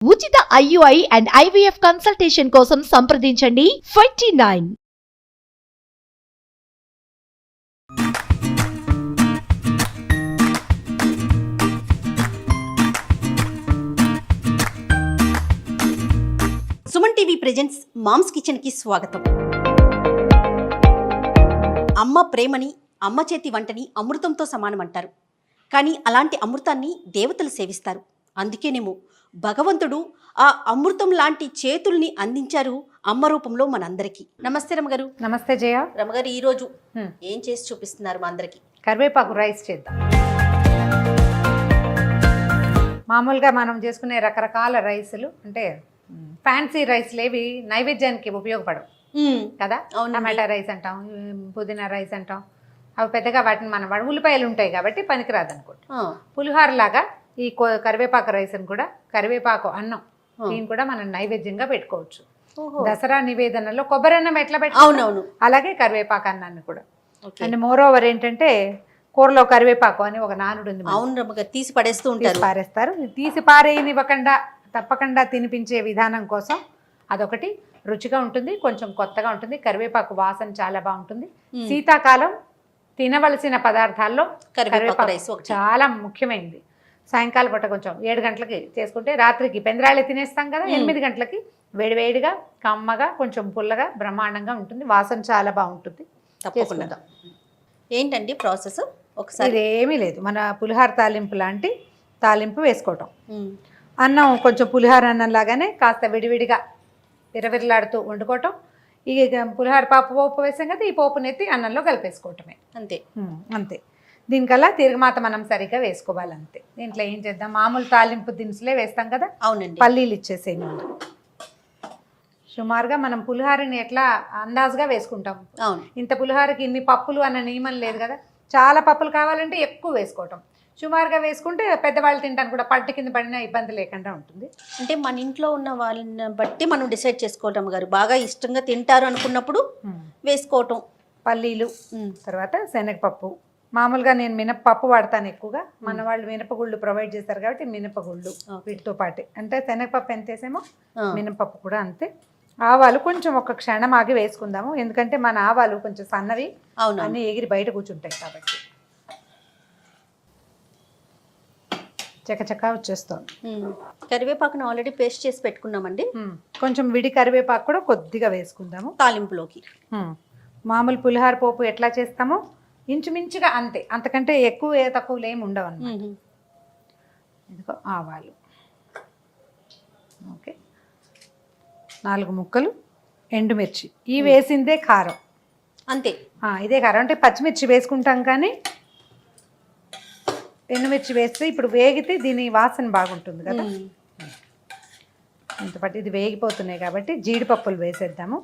ఉచిత IUI and IVF consultation కోసం సంప్రదించండి 29. Suman TV presents mom's kitchen కి స్వాగతం. అమ్మ ప్రేమని, అమ్మ చేతి వంటని అమృతంతో సమానం అంటారు. కానీ అలాంటి అమృతాన్ని దేవతలు సేవిస్తారు. అందుకేనేమో భగవంతుడు ఆ అమృతం లాంటి చేతుల్ని అందించారు అమ్మ రూపంలో మనందరికీ. నమస్తే రమగారు. నమస్తే జయ. రమగారు, ఈరోజు ఏం చేసి చూపిస్తున్నారు మా అందరికి? కరివేపాకు రైస్ చేద్దాం. మామూలుగా మనం చేసుకునే రకరకాల రైసులు అంటే ఫ్యాన్సీ రైస్లు ఏవి నైవేద్యానికి ఉపయోగపడవు కదా. టమాటా రైస్ అంటాం, పుదీనా రైస్ అంటాం. అవి పెద్దగా వాటిని మనం ఉల్లిపాయలు ఉంటాయి కాబట్టి పనికిరాదు అనుకోండి. పులిహోర లాగా ఈ కరివేపాకు రైస్ అని కూడా, కరివేపాకు అన్నం దీన్ని కూడా మనం నైవేద్యంగా పెట్టుకోవచ్చు. దసరా నివేదనలో కొబ్బరి అన్నం ఎట్లా పెట్టుకోవచ్చు అలాగే కరివేపాకు అన్నాన్ని కూడా. అండ్ మోర్ ఓవర్ ఏంటంటే కూరలో కరివేపాకు అని ఒక నానుడు ఉంది. అవును, తీసి పడేస్తూ ఉంటారు, పారేస్తారు. తీసి పారేయనివ్వకుండా తప్పకుండా తినిపించే విధానం కోసం అదొకటి రుచిగా ఉంటుంది, కొంచెం కొత్తగా ఉంటుంది. కరివేపాకు వాసన చాలా బాగుంటుంది. శీతాకాలం తినవలసిన పదార్థాల్లో కరివేపాకు చాలా ముఖ్యమైనది. సాయంకాలం పూట కొంచెం 7 గంటలకి చేసుకుంటే రాత్రికి పెందరాళి తినేస్తాం కదా, 8 గంటలకి వేడివేడిగా కమ్మగా కొంచెం పుల్లగా బ్రహ్మాండంగా ఉంటుంది. వాసన చాలా బాగుంటుంది. తప్పకుండా. ఏంటండి ప్రాసెస్? ఒకసారి ఇదేమీ లేదు, మన పులిహార తాలింపు లాంటి తాలింపు వేసుకోవటం. అన్నం కొంచెం పులిహార అన్నం లాగానే కాస్త విడివిడిగా విరవిరలాడుతూ వండుకోవటం. ఈ పులిహార పోపు వేసాం కదా, ఈ పోపుని ఎత్తి అన్నంలో కలిపేసుకోవటమే. అంతే. దీనికల్లా తిరగమాత మనం సరిగ్గా వేసుకోవాలి అంతే. దీంట్లో ఏం చేద్దాం, మామూలు తాలింపు దినుసులే వేస్తాం కదా. అవునండి. పల్లీలు ఇచ్చేసే ముందు సుమారుగా మనం పులిహారని ఎట్లా అందాజుగా వేసుకుంటాం. ఇంత పులిహారకి ఇన్ని పప్పులు అన్న నియమం లేదు కదా. చాలా పప్పులు కావాలంటే ఎక్కువ వేసుకోవటం, సుమారుగా వేసుకుంటే పెద్దవాళ్ళు తింటాను కూడా పట్టు కింద పడినా ఇబ్బంది లేకుండా ఉంటుంది. అంటే మన ఇంట్లో ఉన్న వాళ్ళని బట్టి మనం డిసైడ్ చేసుకోవటం గారు. బాగా ఇష్టంగా తింటారు అనుకున్నప్పుడు వేసుకోవటం. పల్లీలు, తర్వాత శనగపప్పు. మామూలుగా నేను మినపప్పు వాడతాను ఎక్కువగా. మన వాళ్ళు మినపగుళ్ళు ప్రొవైడ్ చేస్తారు కాబట్టి మినపగుళ్ళు వీటితో పాటే. అంటే శనగపప్పు ఎంత వేసామో మినపప్పు కూడా అంతే. ఆవాలు కొంచెం ఒక క్షణం ఆగి వేసుకుందాము, ఎందుకంటే మన ఆవాలు కొంచెం సన్నవి, అన్నీ ఎగిరి బయట కూర్చుంటాయి కాబట్టి. చకచకా వచ్చేస్తాం. కరివేపాకును ఆల్రెడీ పేస్ట్ చేసి పెట్టుకున్నామండి. కొంచెం విడి కరివేపాకు కూడా కొద్దిగా వేసుకుందాము తాలింపులోకి. మామూలు పులిహార పోపు ఎట్లా చేస్తామో ఇంచుమించుగా అంతే, అంతకంటే ఎక్కువ తక్కువలు ఏమి ఉండవు అన్నమాట. ఇదిగో ఆవాలు, ఓకే, 4 ముక్కలు ఎండుమిర్చి. ఈ వేసిందే కారం అంతే. ఇదే కారం. అంటే పచ్చిమిర్చి వేసుకుంటాం కానీ ఎండుమిర్చి వేస్తే ఇప్పుడు వేగితే దీని వాసన బాగుంటుంది కదా. ఇంతపాటు ఇది వేగిపోతున్నాయి కాబట్టి జీడిపప్పులు వేసేద్దాము.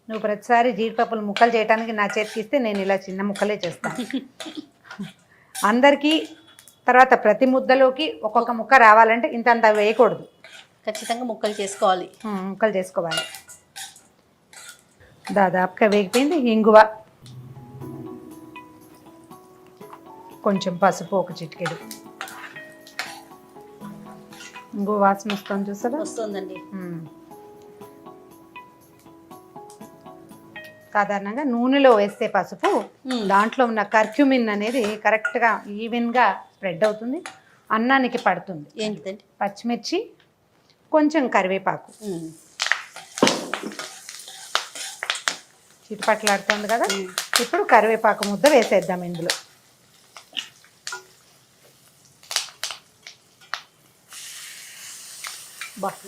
నువ్వు ప్రతిసారి జీడిపప్పులు ముక్కలు చేయడానికి నా చేతికి ఇస్తే నేను ఇలా చిన్న ముక్కలే చేస్తాను అందరికీ. తర్వాత ప్రతి ముద్దలోకి ఒక్కొక్క ముక్క రావాలంటే ఇంతంత వేయకూడదు, ఖచ్చితంగా ముక్కలు చేసుకోవాలి. ముక్కలు చేసుకోవాలి. దాదాపుగా వేగిపోయింది. ఇంగువ, కొంచెం పసుపు, ఒక చిటికెడు. ఇంగువ వాసన వస్తుంది చూసారా? వస్తుందండి. సాధారణంగా నూనెలో వేస్తే పసుపు దాంట్లో ఉన్న కర్క్యూమిన్ అనేది కరెక్ట్గా ఈవెన్గా స్ప్రెడ్ అవుతుంది, అన్నానికి పడుతుంది. ఏంటిదండి? పచ్చిమిర్చి, కొంచెం కరివేపాకు. చిటిపట్లాడుతుంది కదా. ఇప్పుడు కరివేపాకు ముద్ద వేసేద్దాం ఇందులో.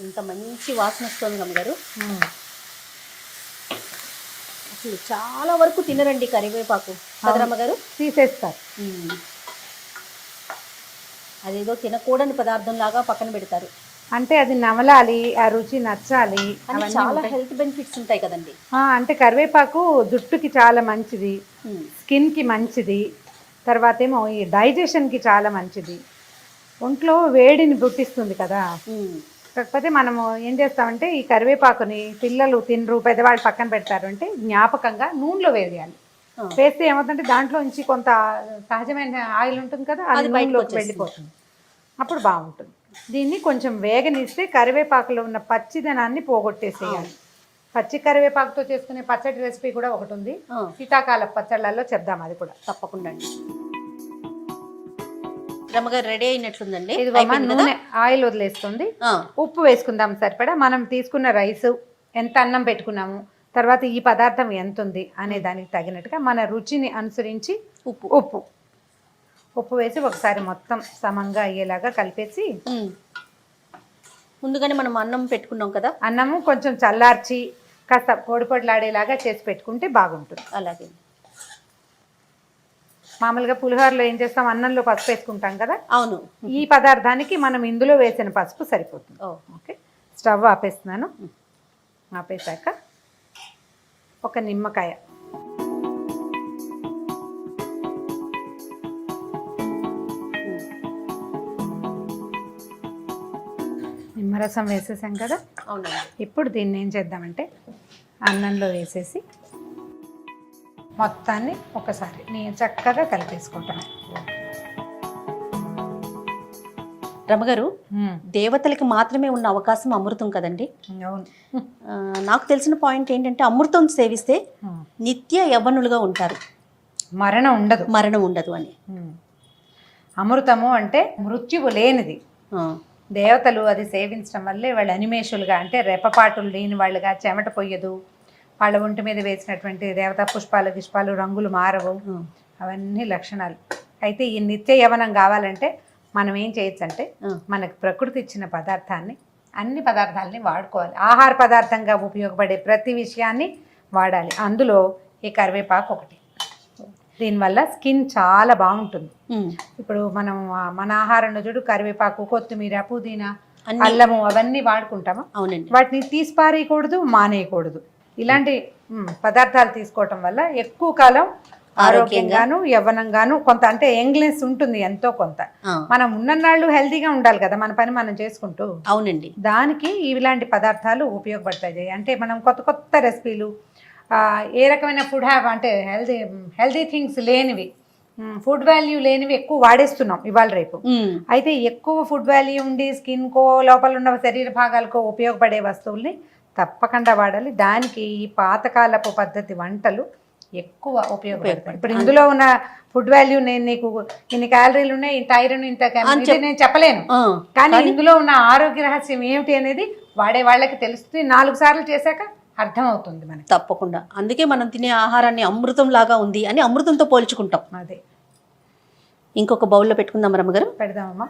ఇంత మంచి వాసన వస్తుంది అమ్మగారు. అసలు చాలా వరకు తినరండి కరివేపాకు కదరమ్మగారు, తీసేస్తారు. అదేదో తినకూడని పదార్థం లాగా పక్కన పెడతారు. అంటే అది నమలాలి, ఆ రుచి నచ్చాలి. చాలా హెల్త్ బెనిఫిట్స్ ఉంటాయి కదండి. అంటే కరివేపాకు జుట్టుకి చాలా మంచిది, స్కిన్కి మంచిది, తర్వాత ఏమో ఈ డైజెషన్కి చాలా మంచిది, ఒంట్లో వేడిని పుట్టిస్తుంది కదా. కాకపోతే మనము ఏం చేస్తామంటే ఈ కరివేపాకుని పిల్లలు తినరు, పెద్దవాళ్ళు పక్కన పెడతారు అంటే జ్ఞాపకంగా నూనెలో వేయాలి. వేస్తే ఏమవుతుందంటే దాంట్లోంచి కొంత సహజమైన ఆయిల్ ఉంటుంది కదా, అది నూనెలోకి వెళ్ళిపోతుంది. అప్పుడు బాగుంటుంది. దీన్ని కొంచెం వేగనిస్తే కరివేపాకులో ఉన్న పచ్చిదనాన్ని పోగొట్టేసేయాలి. పచ్చి కరివేపాకుతో చేసుకునే పచ్చడి రెసిపీ కూడా ఒకటి ఉంది, శీతాకాల పచ్చళ్ళల్లో చెప్దాం, అది కూడా తప్పకుండా అండి. రమ్మగారు రెడీ అయినట్లుందండి. ఇదిగోమ్మా నూనె ఆయిల్ వదిలేస్తుంది. ఉప్పు వేసుకుందాం సరిపడా. మనం తీసుకున్న రైస్ ఎంత అన్నం పెట్టుకున్నాము, తర్వాత ఈ పదార్థం ఎంత ఉంది అనే దానికి తగినట్టుగా మన రుచిని అనుసరించి ఉప్పు వేసి ఒకసారి మొత్తం సమంగా అయ్యేలాగా కలిపేసి, ముందుగానే మనం అన్నం పెట్టుకున్నాం కదా, అన్నము కొంచెం చల్లార్చి కాస్త పొడిలాడేలాగా చేసి పెట్టుకుంటే బాగుంటుంది. అలాగే మామూలుగా పులిహోరలో ఏం చేస్తాం, అన్నంలో పసుపు వేసుకుంటాం కదా, అవును, ఈ పదార్థానికి మనం ఇందులో వేసిన పసుపు సరిపోతుంది. Okay, stove ఆపేస్తున్నాను. ఆపేసాక ఒక నిమ్మకాయ, నిమ్మరసం వేసేసాం కదా. ఇప్పుడు దీన్ని ఏం చేద్దామంటే అన్నంలో వేసేసి మొత్తాన్ని ఒకసారి నేను చక్కగా కలిపేసుకుంటాను. రమగారు, దేవతలకి మాత్రమే ఉన్న అవకాశం అమృతం కదండి. అవును. నాకు తెలిసిన పాయింట్ ఏంటంటే అమృతం సేవిస్తే నిత్య యవ్వనులుగా ఉంటారు, మరణం ఉండదు అని. అమృతము అంటే మృత్యువు లేనిది. దేవతలు అది సేవించడం వల్లే వాళ్ళు అనిమేషులుగా, అంటే రెప్పపాటులు లేని వాళ్ళుగా, చెమట పొయ్యదు, వాళ్ళ ఒంటి మీద వేసినటువంటి దేవతా పుష్పాలు గిష్పాలు రంగులు మారవు, అవన్నీ లక్షణాలు. అయితే ఈ నిత్య యవనం కావాలంటే మనం ఏం చేయొచ్చు అంటే మనకు ప్రకృతి ఇచ్చిన పదార్థాన్ని, అన్ని పదార్థాలని వాడుకోవాలి. ఆహార పదార్థంగా ఉపయోగపడే ప్రతి విషయాన్ని వాడాలి. అందులో ఈ కరివేపాకు ఒకటి. దీనివల్ల స్కిన్ చాలా బాగుంటుంది. ఇప్పుడు మనం మన ఆహారంలో చూడు, కరివేపాకు, కొత్తిమీర, పుదీనా, అల్లము అవన్నీ వాడుకుంటాము. అవునండి. వాటిని తీసిపారేయకూడదు, మానేయకూడదు. ఇలాంటి పదార్థాలు తీసుకోవటం వల్ల ఎక్కువ కాలం ఆరోగ్యంగాను యవ్వనంగాను, కొంత అంటే యంగ్నెస్ ఉంటుంది ఎంతో కొంత. మనం ఉన్ననాళ్ళు హెల్తీగా ఉండాలి కదా, మన పని మనం చేసుకుంటూ. అవునండి. దానికి ఇలాంటి పదార్థాలు ఉపయోగపడతాయి. అంటే మనం కొత్త కొత్త రెసిపీలు, ఏ రకమైన ఫుడ్ అంటే హెల్తీ థింగ్స్ లేనివి, ఫుడ్ వాల్యూ లేనివి ఎక్కువ వాడేస్తున్నాం ఇవాళ రేపు. అయితే ఎక్కువ ఫుడ్ వాల్యూ ఉండి స్కిన్కో లోపల ఉన్న శరీర భాగాలకో ఉపయోగపడే వస్తువుల్ని తప్పకుండా వాడాలి. దానికి ఈ పాతకాలపు పద్ధతి వంటలు ఎక్కువ ఉపయోగపడతాయి. ఇప్పుడు ఇందులో ఉన్న ఫుడ్ వాల్యూ నేను నీకు ఇన్ని క్యాలరీలు ఉన్నాయి, ఇంత ఐరన్, ఇంత నేను చెప్పలేను. కానీ ఇందులో ఉన్న ఆరోగ్య రహస్యం ఏమిటి అనేది వాడే వాళ్ళకి తెలుస్తుంది. 4 సార్లు చేశాక అర్థమవుతుంది మనకి. తప్పకుండా. అందుకే మనం తినే ఆహారాన్ని అమృతం లాగా ఉంది అని అమృతంతో పోల్చుకుంటాం. అదే. ఇంకొక బౌల్లో పెట్టుకుందాం రమ్మగారు. పెడదామమ్మా.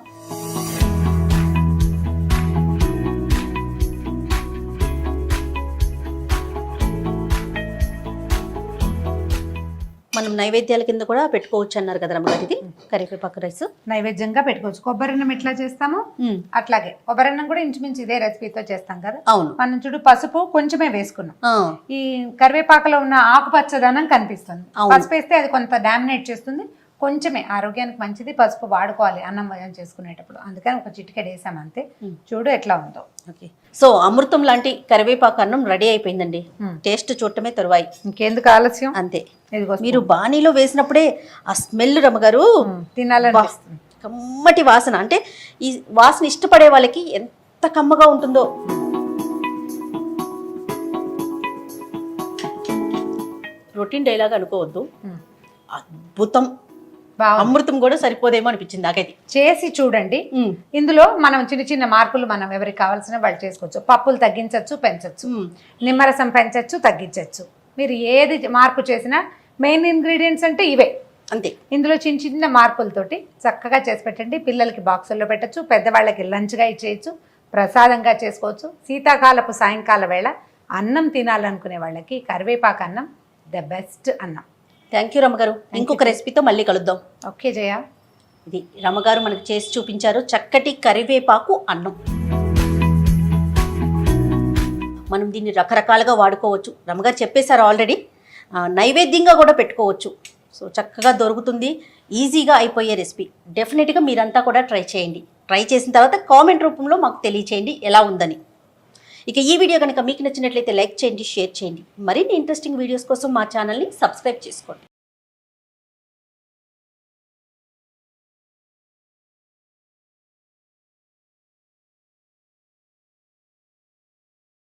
మనం నైవేద్యాల కింద కూడా పెట్టుకోవచ్చు అన్నారు కదా రమ్మగారు. ఇది కరివేపాకు రైస్ నైవేద్యంగా పెట్టుకోవచ్చు. కొబ్బరన్నం ఎట్లా చేస్తాము అట్లాగే కొబ్బరన్నం కూడా ఇంచుమించు ఇదే రెసిపీతో చేస్తాం కదా. అవును. మనం చూడు పసుపు కొంచెమే వేసుకున్నాం. ఈ కరివేపాకులో ఉన్న ఆకుపచ్చదనం కనిపిస్తుంది. పసుపు వేస్తే అది కొంత డామినేట్ చేస్తుంది. కొంచెమే ఆరోగ్యానికి మంచిది. పసుపు వాడుకోవాలి అన్నం భోజనం చేసుకునేటప్పుడు. అందుకని ఒక చిటికెడు వేసాం అంతే. చూడు ఎట్లా ఉందో. ఓకే. సో అమృతం లాంటి కరివేపాకు అన్నం రెడీ అయిపోయిందండి. టేస్ట్ చూడటమే తరువాయి, ఇంకెందుకు ఆలస్యం. అంతే. మీరు బాణీలో వేసినప్పుడే ఆ స్మెల్ రమ్మగారు తినాలనిపిస్తుంది. కమ్మటి వాసన. అంటే ఈ వాసన ఇష్టపడే వాళ్ళకి ఎంత కమ్మగా ఉంటుందో. రొటీన్ డైలాగ్ అనుకోవద్దు, అద్భుతం. అమృతం కూడా సరిపోదేమో అనిపించింది నాకైతే. చేసి చూడండి. ఇందులో మనం చిన్న చిన్న మార్పులు మనం ఎవరికి కావాల్సిన వాళ్ళు చేసుకోవచ్చు. పప్పులు తగ్గించవచ్చు, పెంచవచ్చు. నిమ్మరసం పెంచవచ్చు, తగ్గించవచ్చు. మీరు ఏది మార్పు చేసినా మెయిన్ ఇంగ్రీడియంట్స్ అంటే ఇవే అంతే. ఇందులో చిన్న చిన్న మార్పులతోటి చక్కగా చేసి పెట్టండి. పిల్లలకి బాక్సుల్లో పెట్టచ్చు, పెద్దవాళ్ళకి లంచ్గా ఇచ్చేయచ్చు, ప్రసాదంగా చేసుకోవచ్చు. శీతాకాలపు సాయంకాల వేళ అన్నం తినాలనుకునే వాళ్ళకి కరివేపాకు అన్నం ద బెస్ట్ అన్నం. థ్యాంక్ యూ రమ్మగారు. ఇంకొక రెసిపీతో మళ్ళీ కలుద్దాం. ఓకే జయ. ఇది రమ్మగారు మనకు చేసి చూపించారు చక్కటి కరివేపాకు అన్నం. మనం దీన్ని రకరకాలుగా వాడుకోవచ్చు. రమ్మగారు చెప్పేశారు ఆల్రెడీ. నైవేద్యంగా కూడా పెట్టుకోవచ్చు. సో చక్కగా దొరుకుతుంది, ఈజీగా అయిపోయే రెసిపీ. డెఫినెట్గా మీరంతా కూడా ట్రై చేయండి. ట్రై చేసిన తర్వాత కామెంట్ రూపంలో మాకు తెలియచేయండి ఎలా ఉందని. ఇక ఈ వీడియో కనుక మీకు నచ్చినట్లయితే లైక్ చేయండి, షేర్ చేయండి. మరిన్ని ఇంట్రెస్టింగ్ వీడియోస్ కోసం మా ఛానల్ని సబ్స్క్రైబ్ చేసుకోండి.